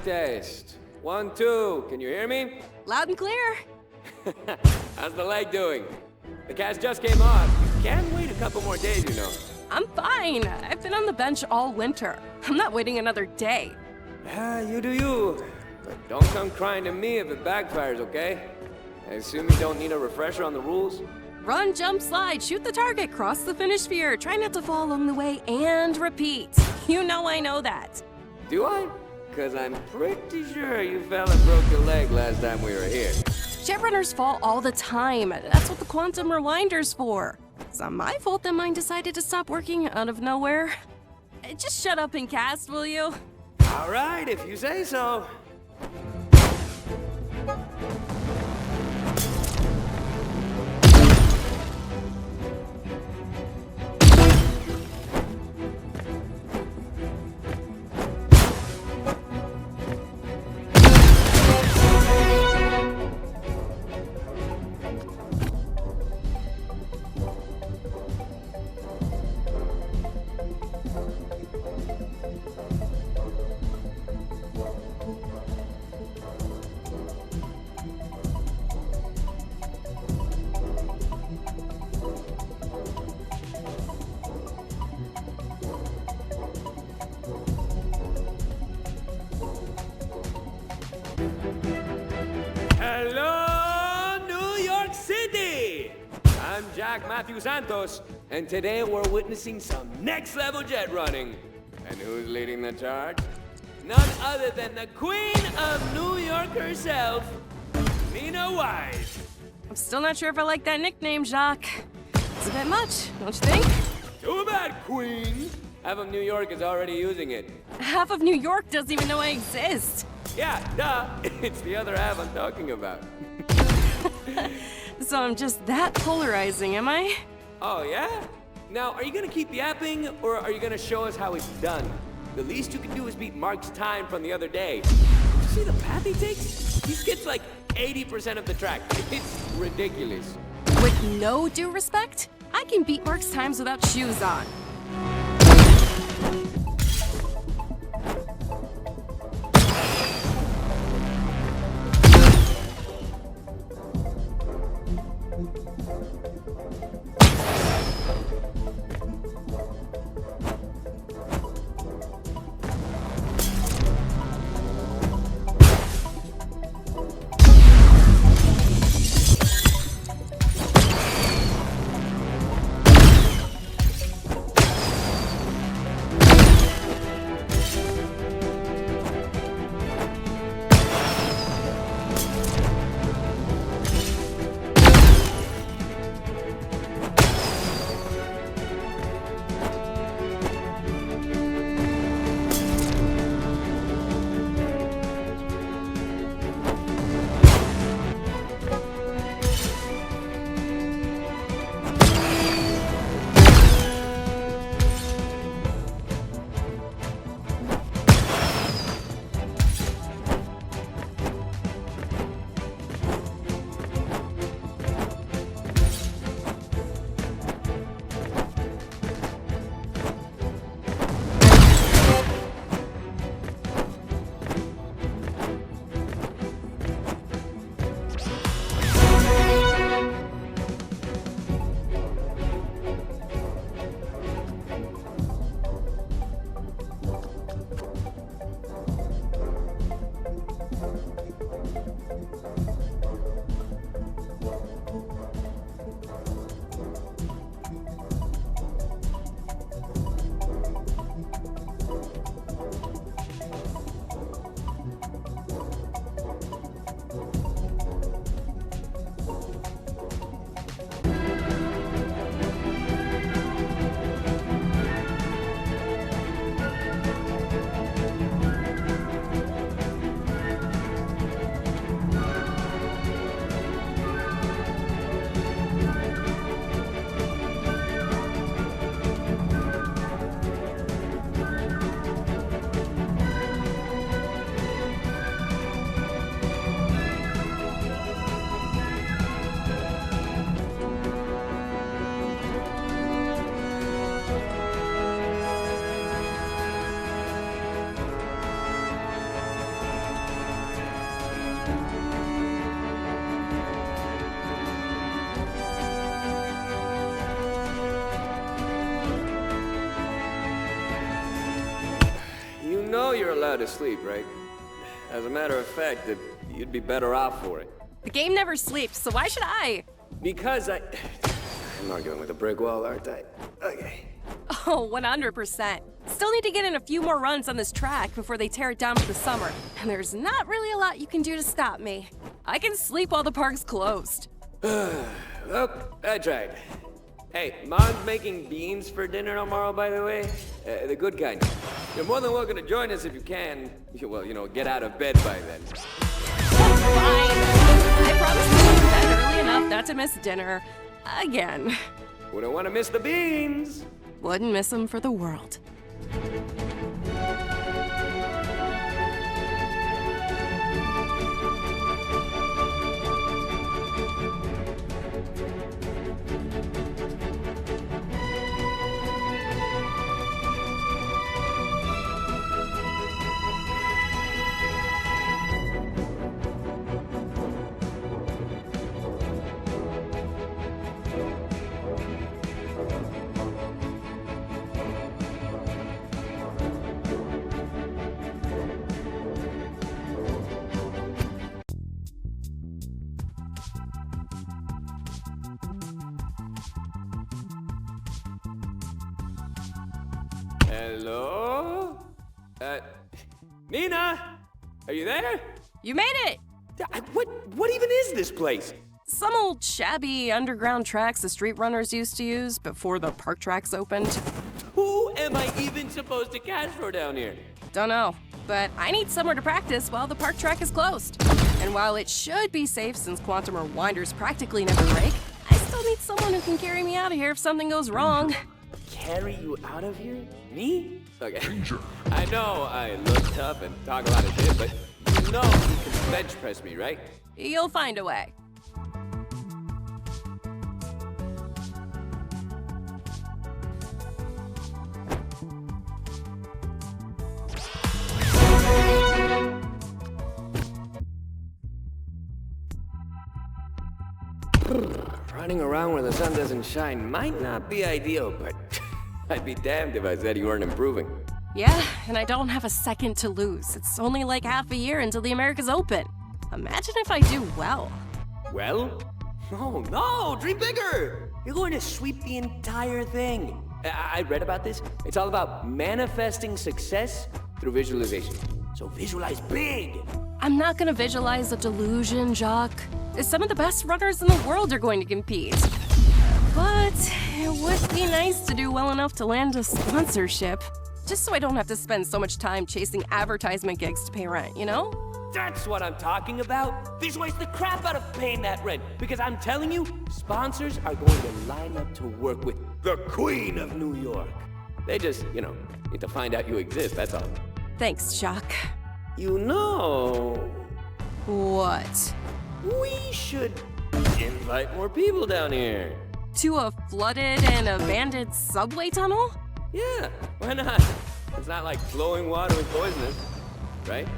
test. 1, 2. Can you hear me? Loud and clear. How's the leg doing? The cast just came on. You can wait a couple more days, you know. I'm fine. I've been on the bench all winter. I'm not waiting another day. You do you. But don't come crying to me if it backfires, okay? I assume you don't need a refresher on the rules? Run, jump, slide, shoot the target, cross the finish sphere, try not to fall along the way, and repeat. You know I know that. Do I? Because I'm pretty sure you fell and broke your leg last time we were here. JETRUNNERs fall all the time. That's what the quantum rewinder's for. It's not my fault that mine decided to stop working out of nowhere. Just shut up and cast, will you? All right, if you say so. Hello, New York City! I'm Jack Matthew Santos, and today we're witnessing some next-level jet running. And who's leading the charge? None other than the Queen of New York herself, Nina Wise. I'm still not sure if I like that nickname, Jacques. It's a bit much, don't you think? Too bad, Queen. Half of New York is already using it. Half of New York doesn't even know I exist. Yeah, duh. It's the other half I'm talking about. So I'm just that polarizing, am I? Oh, yeah? Now, are you gonna keep yapping, or are you gonna show us how it's done? The least you can do is beat Mark's time from the other day. Did you see the path he takes? He skips like 80% of the track. It's ridiculous. With no due respect, I can beat Mark's times without shoes on. allowed to sleep, right? As a matter of fact, you'd be better off for it. The game never sleeps, so why should I? Because I'm arguing with a brick wall, aren't I? Okay. Oh, 100%. Still need to get in a few more runs on this track before they tear it down for the summer. And there's not really a lot you can do to stop me. I can sleep while the park's closed. Well, I tried. Hey, Mom's making beans for dinner tomorrow, by the way. The good kind. You're more than welcome to join us if you can. Well, get out of bed by then. Fine. I promise to go to bed early enough not to miss dinner. Again. Wouldn't want to miss the beans. Wouldn't miss them for the world. Hello? Nina? Are you there? You made it! What even is this place? Some old shabby underground tracks the street runners used to use before the park tracks opened. Who am I even supposed to catch for down here? Don't know, but I need somewhere to practice while the park track is closed. And while it should be safe since quantum rewinders practically never break, I still need someone who can carry me out of here if something goes wrong. Carry you out of here? Me? Okay. I know I look tough and talk a lot of shit, but you can bench press me, right? You'll find a way. Running around where the sun doesn't shine might not be ideal, but I'd be damned if I said you weren't improving. Yeah, and I don't have a second to lose. It's only like half a year until the Americas Open. Imagine if I do well. Well? No, dream bigger! You're going to sweep the entire thing. I read about this. It's all about manifesting success through visualization. So visualize big! I'm not gonna visualize a delusion, Jacques. Some of the best runners in the world are going to compete. But it would be nice to do well enough to land a sponsorship. Just so I don't have to spend so much time chasing advertisement gigs to pay rent, you know? That's what I'm talking about. Visualize the crap out of paying that rent. Because I'm telling you, sponsors are going to line up to work with the Queen of New York. They just, need to find out you exist, that's all. Thanks, Jacques. You know... What? We should invite more people down here. To a flooded and abandoned subway tunnel? Yeah, why not? It's not like flowing water is poisonous, right?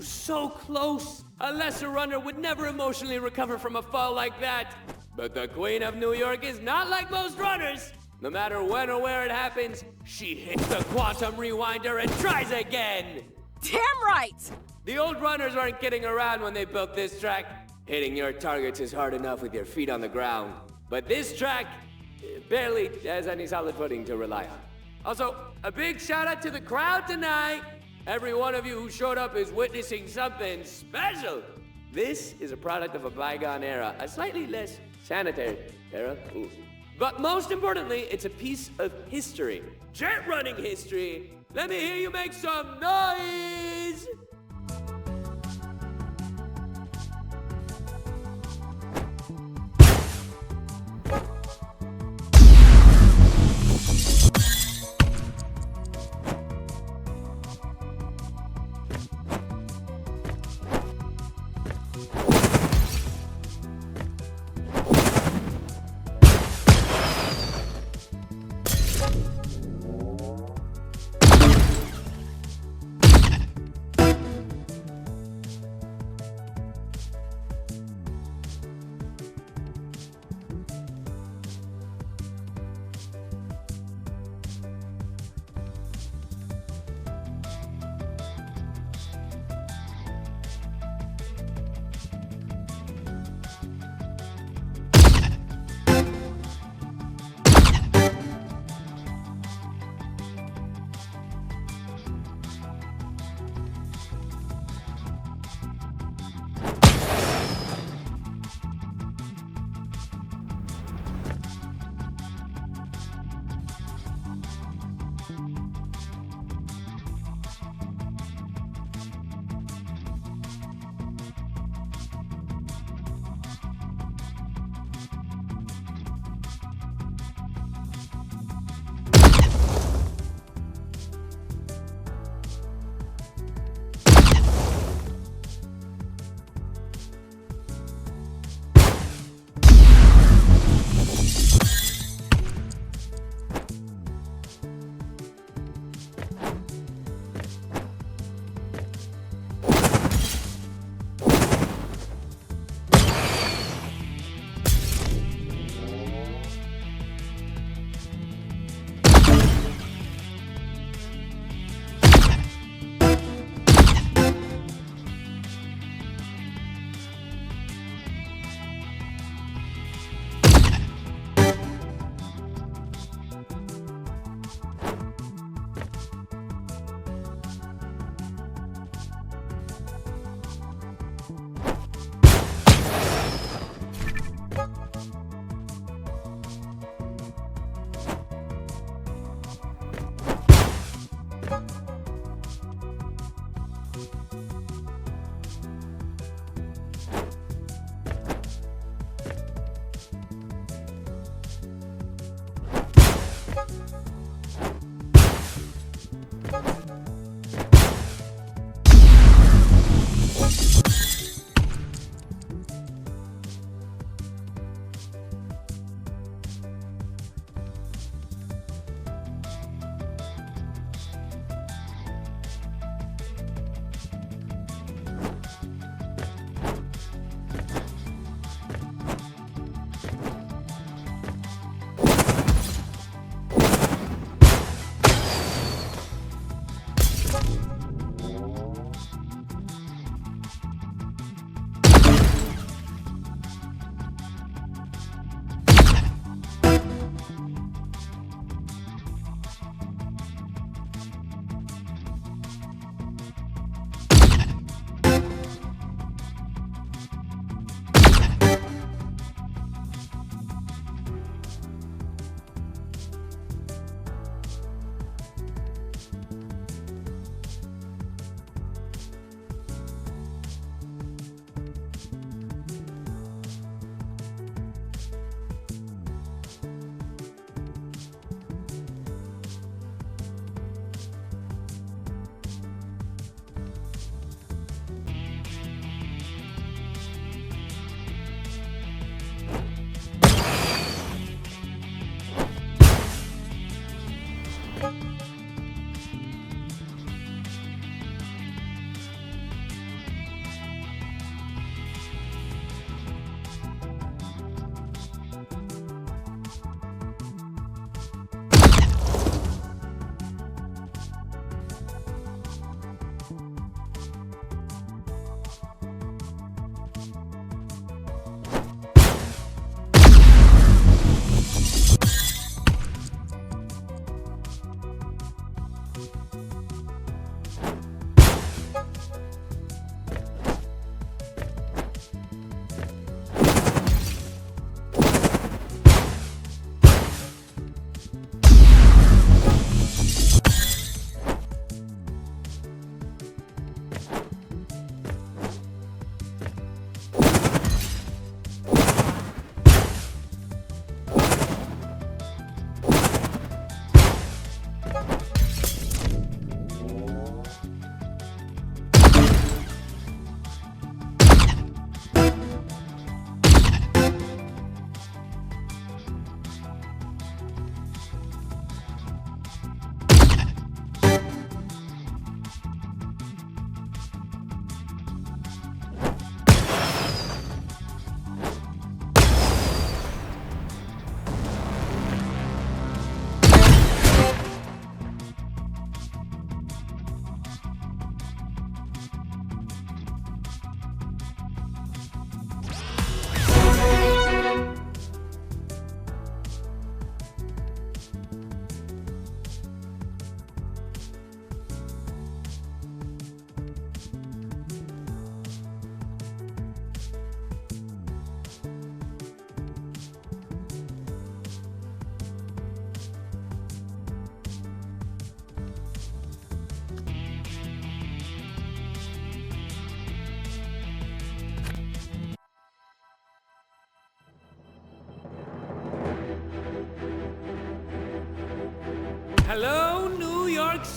was so close. A lesser runner would never emotionally recover from a fall like that. But the Queen of New York is not like most runners. No matter when or where it happens, she hits the quantum rewinder and tries again. Damn right! The old runners weren't kidding around when they built this track. Hitting your targets is hard enough with your feet on the ground. But this track barely has any solid footing to rely on. Also, a big shout out to the crowd tonight. Every one of you who showed up is witnessing something special. This is a product of a bygone era, a slightly less sanitary era. Ooh. But most importantly, it's a piece of history. Jet running history. Let me hear you make some noise!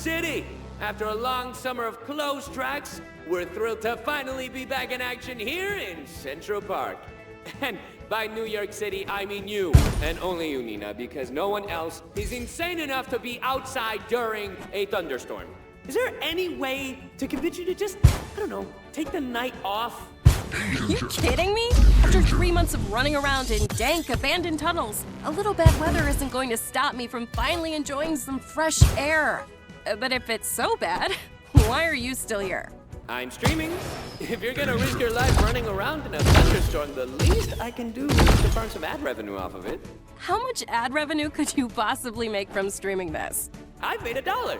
City! After a long summer of closed tracks, we're thrilled to finally be back in action here in Central Park. And by New York City, I mean you, and only you, Nina, because no one else is insane enough to be outside during a thunderstorm. Is there any way to convince you to just, I don't know, take the night off? Are you kidding me? After 3 months of running around in dank, abandoned tunnels, a little bad weather isn't going to stop me from finally enjoying some fresh air. But if it's so bad, why are you still here? I'm streaming. If you're gonna risk your life running around in a thunderstorm, the least I can do is to farm some ad revenue off of it. How much ad revenue could you possibly make from streaming this? I've made $1.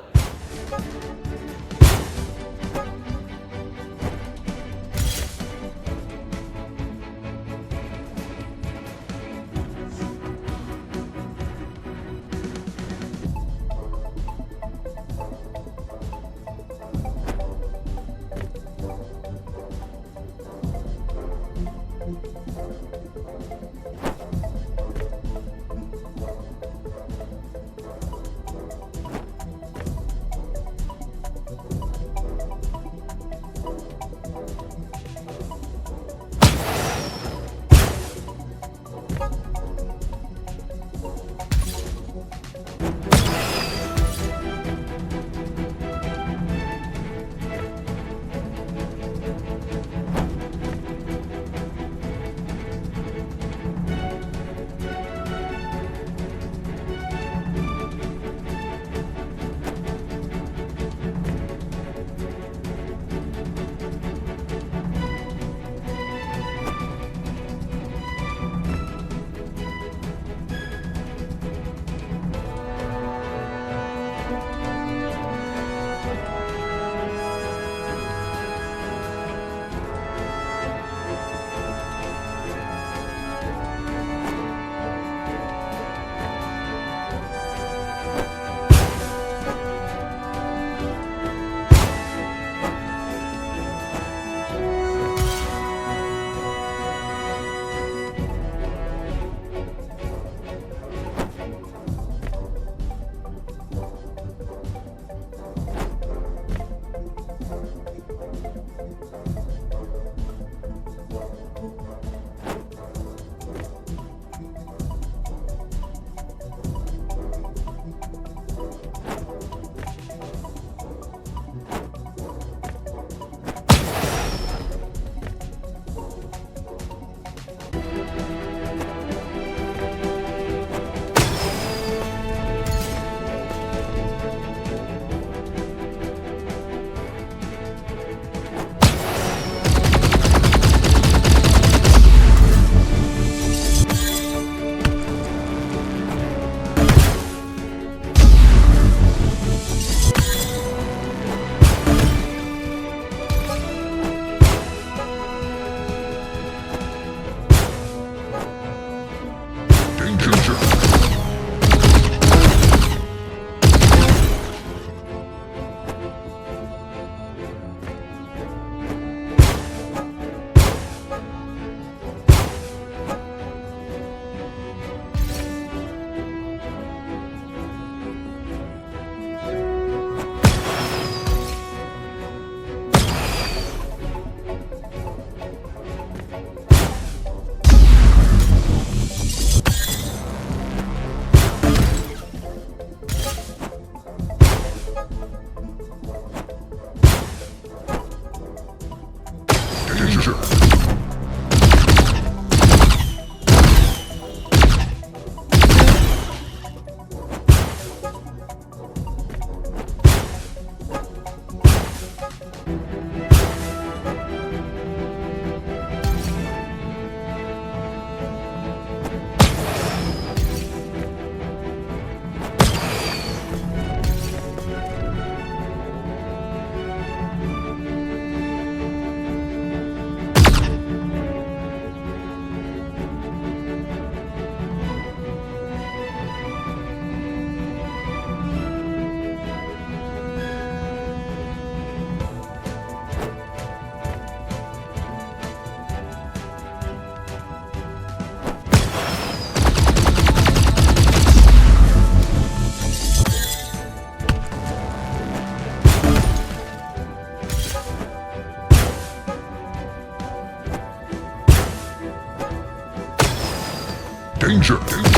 Danger!